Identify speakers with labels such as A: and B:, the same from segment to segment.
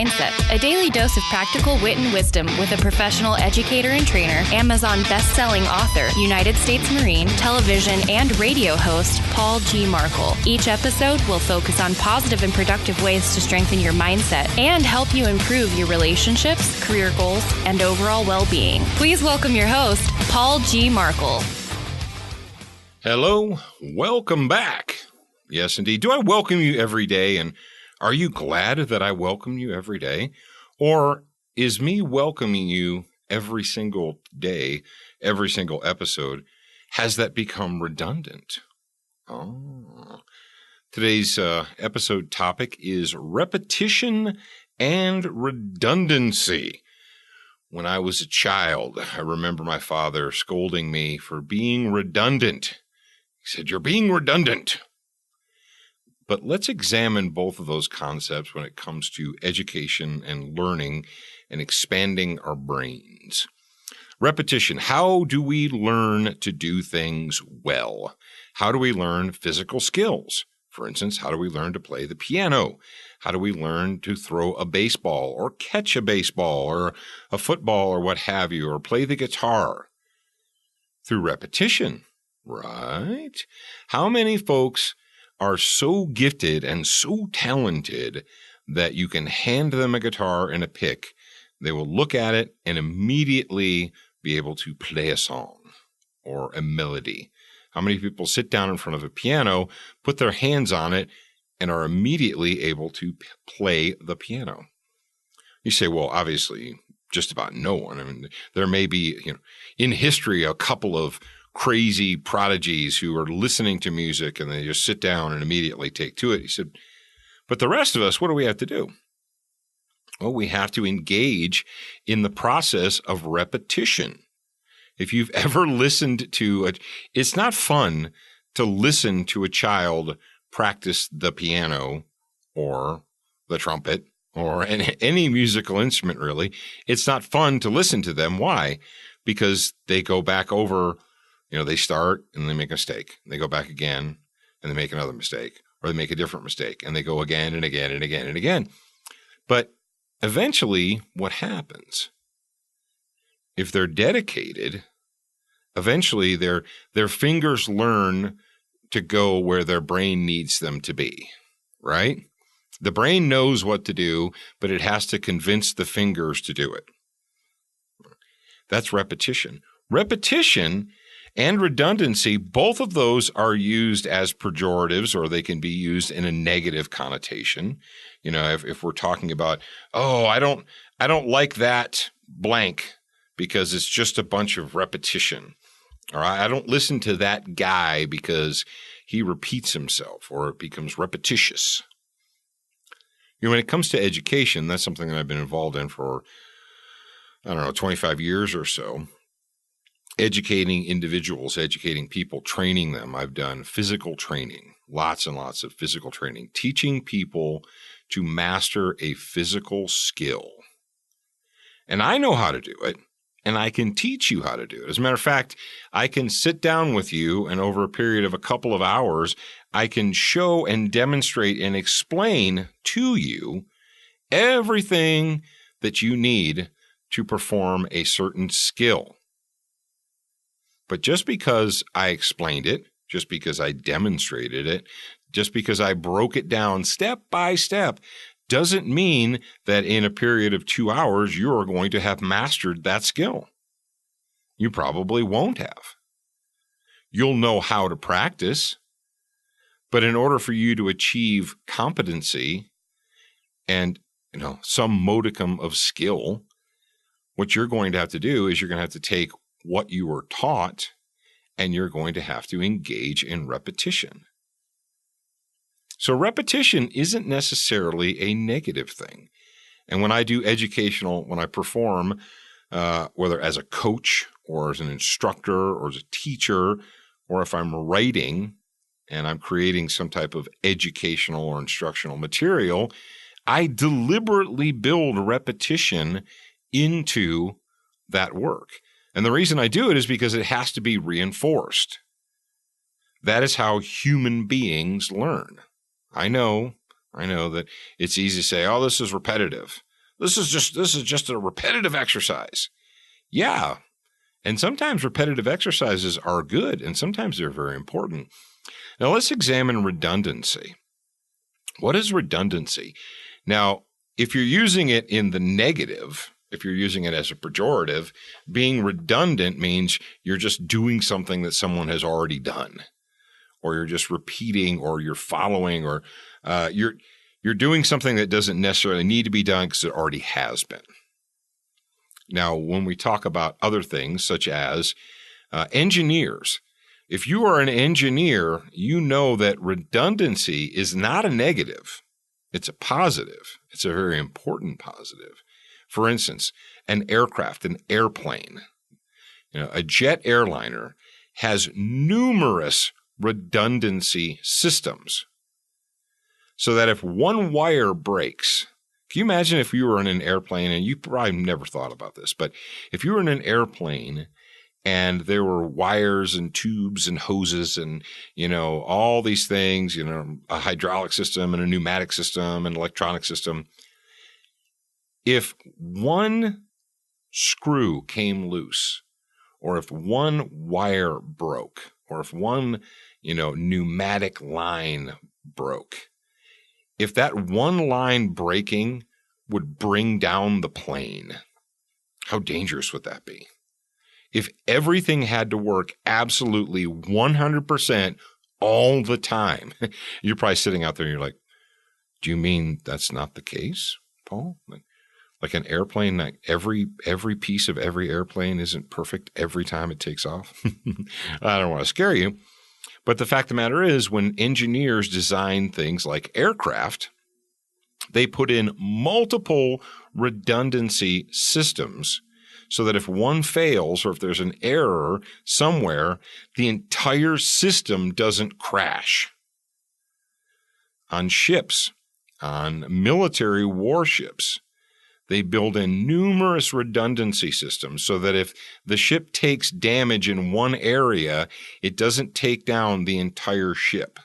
A: mindset, a daily dose of practical wit and wisdom with a professional educator and trainer, Amazon best-selling author, United States Marine, television and radio host, Paul G. Markle. Each episode will focus on positive and productive ways to strengthen your mindset and help you improve your relationships, career goals, and overall well-being. Please welcome your host, Paul G. Markle.
B: Hello, welcome back. Yes, indeed. Do I welcome you every day? And are you glad that I welcome you every day? Or is me welcoming you every single day, every single episode, has that become redundant? Oh. Today's episode topic is repetition and redundancy. When I was a child, I remember my father scolding me for being redundant. He said, "You're being redundant." But let's examine both of those concepts when it comes to education and learning and expanding our brains. Repetition. How do we learn to do things well? How do we learn physical skills? For instance, how do we learn to play the piano? How do we learn to throw a baseball or catch a baseball or a football or what have you, or play the guitar? Through repetition, right? How many folks are so gifted and so talented that you can hand them a guitar and a pick, they will look at it and immediately be able to play a song or a melody? How many people sit down in front of a piano, put their hands on it, and are immediately able to play the piano? You say, well, obviously, just about no one. I mean, there may be, in history, a couple of crazy prodigies who are listening to music and they just sit down and immediately take to it. He said, but the rest of us, what do we have to do? Well, we have to engage in the process of repetition. If you've ever listened to it's not fun to listen to a child practice the piano or the trumpet or any musical instrument, really. It's not fun to listen to them. Why? Because they go back over. They start and they make a mistake. They go back again and they make another mistake, or they make a different mistake and they go again and again and again and again. But eventually what happens? If they're dedicated, eventually their fingers learn to go where their brain needs them to be, right? The brain knows what to do, but it has to convince the fingers to do it. That's repetition. Repetition and redundancy, both of those are used as pejoratives, or they can be used in a negative connotation. If we're talking about, I don't like that blank because it's just a bunch of repetition. Or I don't listen to that guy because he repeats himself, or it becomes repetitious. When it comes to education, that's something that I've been involved in for, 25 years or so. Educating individuals, educating people, training them. I've done physical training, lots and lots of physical training, teaching people to master a physical skill. And I know how to do it, and I can teach you how to do it. As a matter of fact, I can sit down with you, and over a period of a couple of hours, I can show and demonstrate and explain to you everything that you need to perform a certain skill. But just because I explained it, just because I demonstrated it, just because I broke it down step by step, doesn't mean that in a period of 2 hours, you're going to have mastered that skill. You probably won't have. You'll know how to practice, but in order for you to achieve competency and, some modicum of skill, what you're going to have to do is you're going to have to take what you were taught, and you're going to have to engage in repetition. So repetition isn't necessarily a negative thing. And when I do when I perform, whether as a coach or as an instructor or as a teacher, or if I'm writing and I'm creating some type of educational or instructional material, I deliberately build repetition into that work. And the reason I do it is because it has to be reinforced. That is how human beings learn. I know that it's easy to say, this is repetitive. This is just a repetitive exercise. Yeah. And sometimes repetitive exercises are good, and sometimes they're very important. Now, let's examine redundancy. What is redundancy? Now, if you're using it in the negative, if you're using it as a pejorative, being redundant means you're just doing something that someone has already done, or you're just repeating, or you're following, or you're doing something that doesn't necessarily need to be done because it already has been. Now, when we talk about other things such as engineers, if you are an engineer, you know that redundancy is not a negative. It's a positive. It's a very important positive. For instance, an aircraft, an airplane, a jet airliner has numerous redundancy systems so that if one wire breaks, can you imagine if you were in an airplane, and you probably never thought about this, but if you were in an airplane and there were wires and tubes and hoses and, all these things, a hydraulic system and a pneumatic system and electronic system, if one screw came loose, or if one wire broke, or if one, pneumatic line broke, if that one line breaking would bring down the plane, how dangerous would that be? If everything had to work absolutely 100% all the time, you're probably sitting out there and you're like, do you mean that's not the case, Paul? Like an airplane, like every piece of every airplane isn't perfect every time it takes off? I don't want to scare you. But the fact of the matter is, when engineers design things like aircraft, they put in multiple redundancy systems so that if one fails or if there's an error somewhere, the entire system doesn't crash. On ships, on military warships, they build in numerous redundancy systems so that if the ship takes damage in one area, it doesn't take down the entire ship.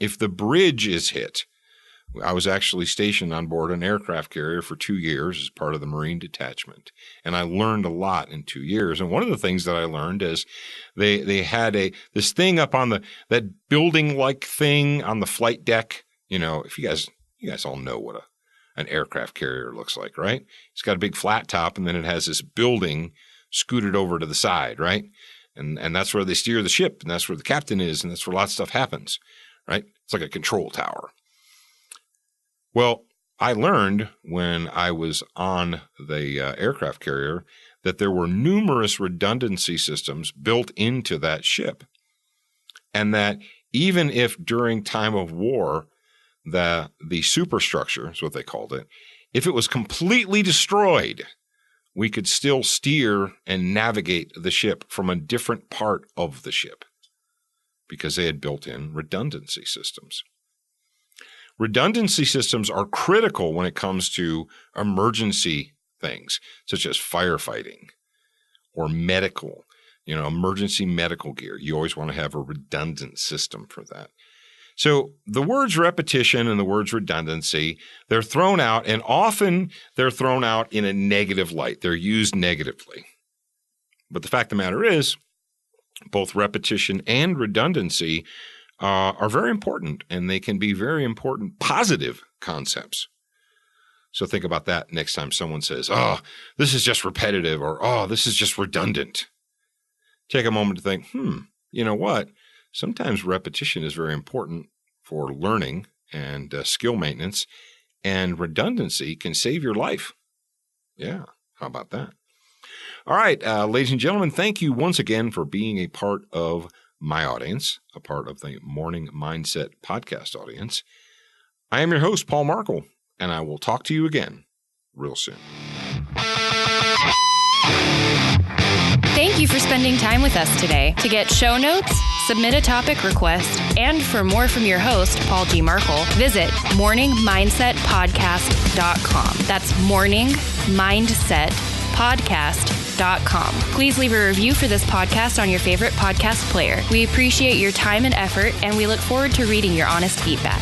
B: If the bridge is hit, I was actually stationed on board an aircraft carrier for 2 years as part of the Marine detachment, and I learned a lot in 2 years. And one of the things that I learned is they had this thing up on that building-like thing on the flight deck. If you guys all know what an aircraft carrier looks like, right? It's got a big flat top, and then it has this building scooted over to the side, right? And that's where they steer the ship, and that's where the captain is, and that's where lots of stuff happens, right? It's like a control tower. Well, I learned when I was on the aircraft carrier that there were numerous redundancy systems built into that ship, and that even if during time of war, the superstructure is what they called it, if it was completely destroyed, we could still steer and navigate the ship from a different part of the ship because they had built in redundancy systems. Redundancy systems are critical when it comes to emergency things, such as firefighting or medical, emergency medical gear. You always want to have a redundant system for that. So the words repetition and the words redundancy, they're thrown out, and often they're thrown out in a negative light. They're used negatively. But the fact of the matter is, both repetition and redundancy are very important, and they can be very important positive concepts. So think about that next time someone says, oh, this is just repetitive, or oh, this is just redundant. Take a moment to think, you know what? Sometimes repetition is very important for learning and skill maintenance, and redundancy can save your life. Yeah, how about that? All right, ladies and gentlemen, thank you once again for being a part of my audience, a part of the Morning Mindset podcast audience. I am your host, Paul Markle, and I will talk to you again real soon.
A: Thank you for spending time with us today. To get show notes, submit a topic request, and for more from your host, Paul G. Markle, visit morningmindsetpodcast.com. That's morningmindsetpodcast.com. Please leave a review for this podcast on your favorite podcast player. We appreciate your time and effort, and we look forward to reading your honest feedback.